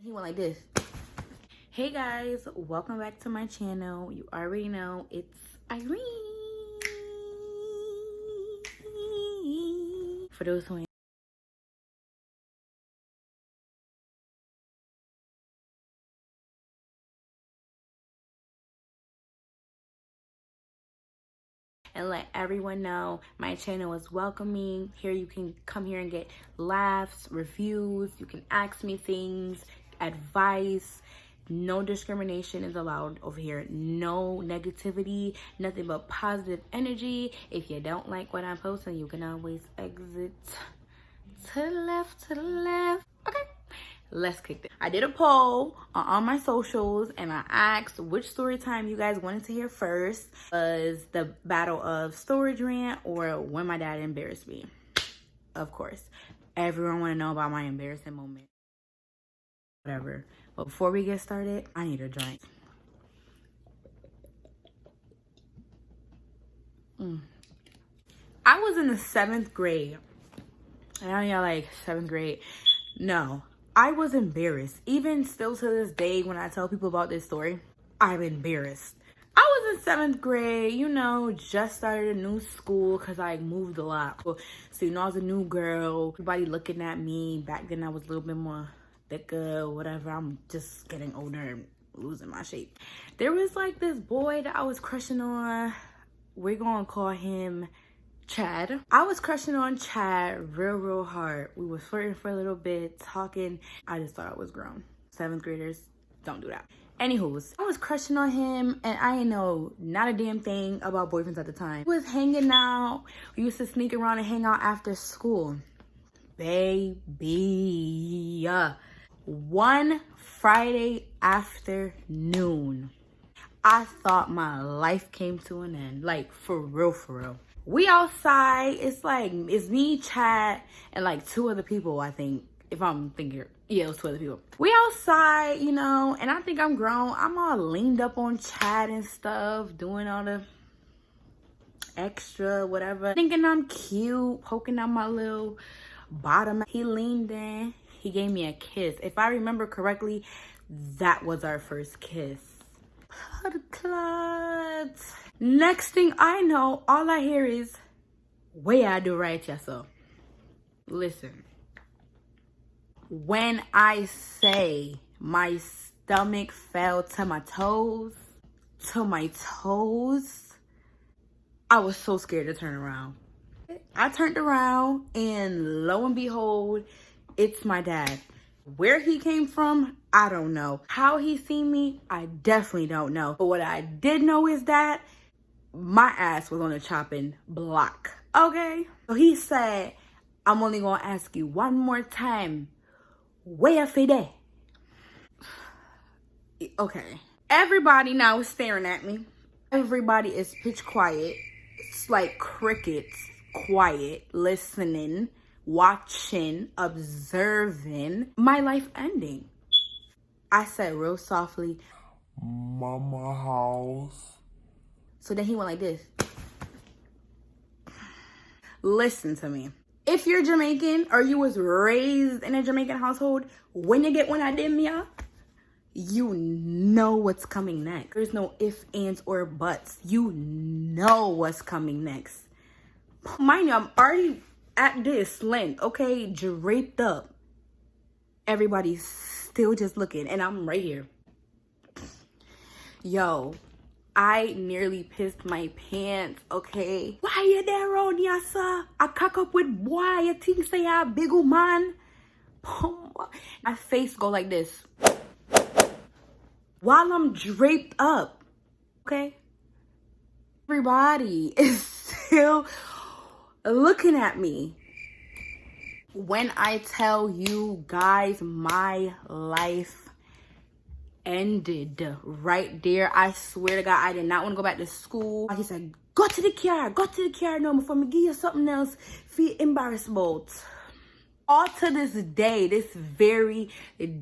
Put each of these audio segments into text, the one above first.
He went like this. Hey guys, welcome back to my channel. You already know it's Irene. For those who ain't, and let everyone know my channel is welcoming. Here you can come here and get laughs, reviews. You can ask me things, advice. No discrimination is allowed over here. No negativity, nothing but positive energy. If you don't like what I'm posting, you can always exit to the left. Okay, let's kick it. I did a poll on all my socials and I asked which story time you guys wanted to hear first. Was the battle of storage rant or when my dad embarrassed me? Of course, everyone want to know about my embarrassing moment. Whatever. But before we get started, I need a drink. I was in the 7th grade. And I know y'all like 7th grade. No, I was embarrassed. Even still to this day, when I tell people about this story, I'm embarrassed. I was in 7th grade, you know, just started a new school because I moved a lot. So, you know, I was a new girl. Everybody looking at me. Back then, I was a little bit more thicker, whatever. I'm just getting older and losing my shape. There was like this boy that I was crushing on. We're gonna call him Chad. I was crushing on Chad real hard. We was flirting for a little bit, talking. I just thought I was grown. 7th graders, don't do that. Anywho's, I was crushing on him and I didn't know not a damn thing about boyfriends at the time. We was hanging out. We used to sneak around and hang out after school. Baby. One Friday afternoon, I thought my life came to an end. Like, for real. We outside. It's like, it's me, Chad, and like 2 other people, I think. If I'm thinking, yeah, it was 2 other people. We outside, you know, and I think I'm grown. I'm all leaned up on Chad and stuff, doing all the extra, whatever. Thinking I'm cute, poking out my little bottom. He leaned in. He gave me a kiss. If I remember correctly, that was our first kiss. Blood clots. Next thing I know, all I hear is, "Way I do right, yourself." Listen. When I say my stomach fell to my toes, I was so scared to turn around. I turned around and lo and behold, it's my dad. Where he came from, I don't know. How he seen me, I definitely don't know. But what I did know is that my ass was on the chopping block, okay? So he said, "I'm only gonna ask you one more time. Where for that?" Okay. Everybody now is staring at me. Everybody is pitch quiet. It's like crickets, quiet, listening, watching, observing my life ending. I said real softly, "Mama house." So then he went like this. Listen to me. If you're Jamaican or you was raised in a Jamaican household, when you get one of them, yeah, you know what's coming next. There's no ifs, ands, or buts. You know what's coming next. Mind you, I'm already at this length, okay, draped up. Everybody's still just looking, and I'm right here. Yo, I nearly pissed my pants, okay? Why you there around here, sir? I cock up with boy, you think say I big old man? My face go like this. While I'm draped up, okay? Everybody is still looking at me. When I tell you guys, my life ended right there. I swear to God, I did not want to go back to school. He said, go to the car now before me give you something else feel embarrassed about. All to this day, this very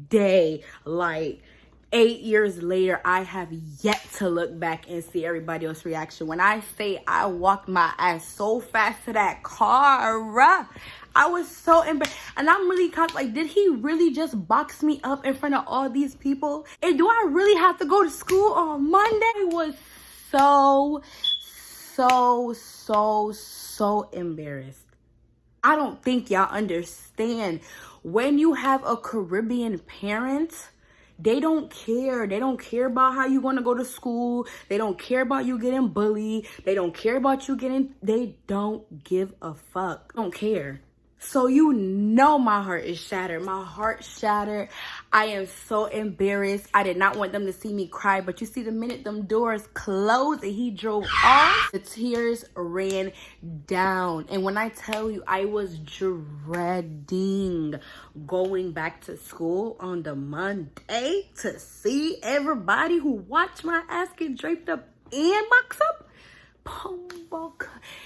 day, like, 8 years later, I have yet to look back and see everybody else's reaction. When I say I walked my ass so fast to that car, I was so embarrassed. And I'm really like, did he really just box me up in front of all these people? And do I really have to go to school on Monday? I was so embarrassed. I don't think y'all understand. When you have a Caribbean parent, they don't care. They don't care about how you want to go to school. They don't care about you getting bullied. They don't care about you getting, they don't give a fuck. Don't care. So you know my heart is shattered. My heart shattered. I am so embarrassed. I did not want them to see me cry. But you see, the minute them doors closed and he drove off, the tears ran down. And when I tell you, I was dreading going back to school on the Monday to see everybody who watched my ass get draped up and boxed up.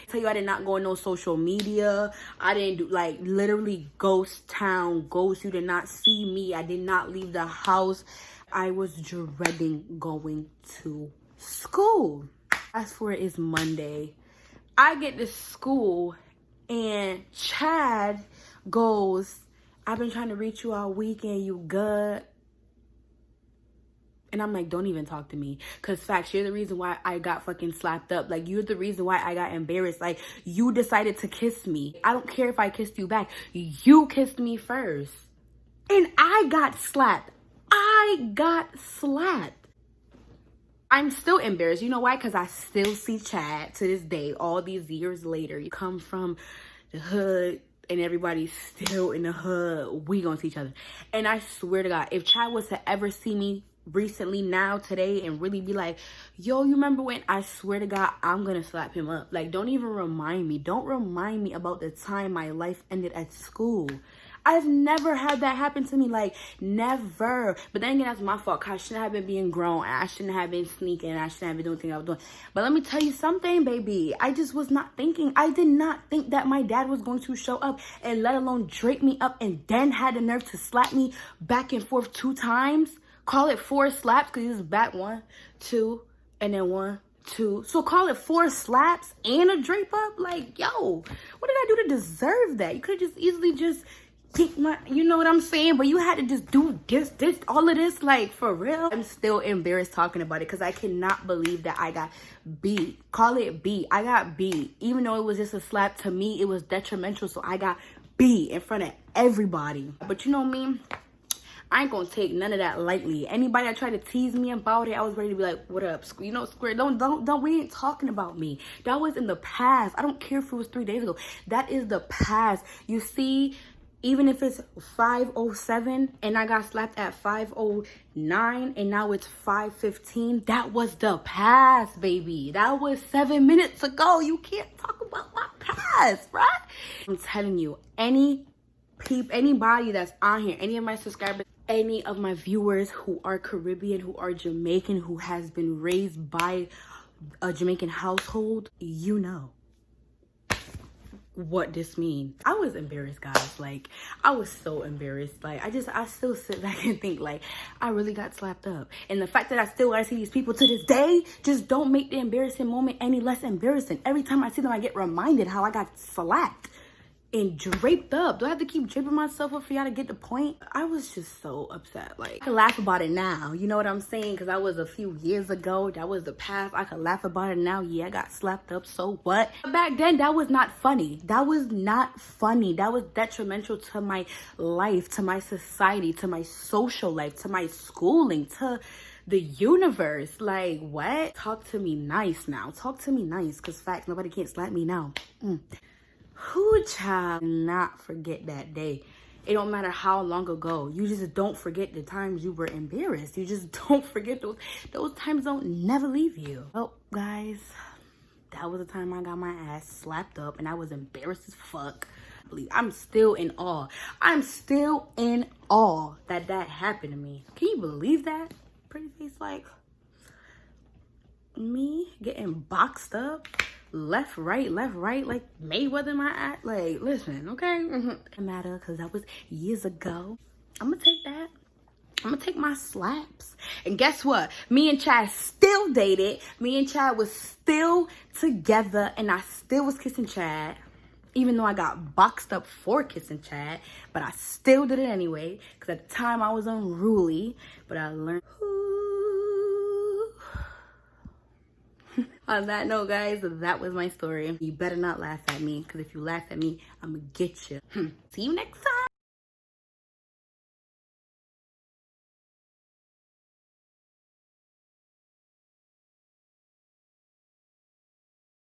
Tell you, I did not go on no social media. I didn't do, like, literally ghost town, ghost. You did not see me. I did not leave the house. I was dreading going to school. As for it is Monday, I get to school and Chad goes, I've been trying to reach you all weekend. You good? And I'm like, don't even talk to me. Because facts, you're the reason why I got fucking slapped up. Like, you're the reason why I got embarrassed. Like, you decided to kiss me. I don't care if I kissed you back. You kissed me first. And I got slapped. I got slapped. I'm still embarrassed. You know why? Because I still see Chad to this day, all these years later. You come from the hood and everybody's still in the hood. We gonna see each other. And I swear to God, if Chad was to ever see me recently, now, today, and really be like, yo, you remember when? I swear to God, I'm gonna slap him up. Like, don't even remind me. Don't remind me about the time my life ended at school. I've never had that happen to me. Like, never. But then again, that's my fault. Cause I shouldn't have been being grown. I shouldn't have been sneaking. I shouldn't have been doing things I was doing. But let me tell you something, baby. I just was not thinking. I did not think that my dad was going to show up and let alone drape me up and then had the nerve to slap me back and forth 2 times. Call it 4 slaps because he was back 1, 2, and then 1, 2. So call it 4 slaps and a drape up. Like, yo, what did I do to deserve that? You could have just easily just kick my, you know what I'm saying? But you had to just do this, all of this. Like, for real. I'm still embarrassed talking about it because I cannot believe that I got beat. Call it beat. I got beat. Even though it was just a slap, to me, it was detrimental. So I got beat in front of everybody. But you know me? I ain't gonna take none of that lightly. Anybody that tried to tease me about it, I was ready to be like, what up, you know, Square, don't, we ain't talking about me. That was in the past. I don't care if it was 3 days ago. That is the past. You see, even if it's 5:07 and I got slapped at 5:09 and now it's 5:15, that was the past, baby. That was 7 minutes ago. You can't talk about my past, right? I'm telling you, anybody that's on here, any of my subscribers, any of my viewers who are Caribbean, who are Jamaican, who has been raised by a Jamaican household, you know what this means. I was embarrassed, guys. Like, I was so embarrassed. Like, I still sit back and think, like, I really got slapped up. And the fact that I still gotta see these people to this day just don't make the embarrassing moment any less embarrassing. Every time I see them, I get reminded how I got slapped and draped up. Do I have to keep draping myself up for y'all to get the point? I was just so upset. Like, I can laugh about it now. You know what I'm saying? Because that was a few years ago. That was the past. I could laugh about it now. Yeah, I got slapped up. So what? But back then, that was not funny. That was not funny. That was detrimental to my life, to my society, to my social life, to my schooling, to the universe. Like, what? Talk to me nice now. Talk to me nice. Because facts, nobody can slap me now. Who, child, not forget that day. It don't matter how long ago. You just don't forget the times you were embarrassed. You just don't forget those times don't never leave you. Well, guys, that was the time I got my ass slapped up and I was embarrassed as fuck. I'm still in awe. I'm still in awe that happened to me. Can you believe that? Pretty face, like, me getting boxed up left, right, like Mayweather my ass. Like, listen, okay? It matter because that was years ago. I'm gonna take that. I'm gonna take my slaps. And guess what? Me and Chad still dated. Me and Chad was still together, and I still was kissing Chad. Even though I got boxed up for kissing Chad, but I still did it anyway. Because at the time I was unruly, but I learned. On that note, guys, that was my story. You better not laugh at me, because if you laugh at me, I'm gonna get you. See you next time.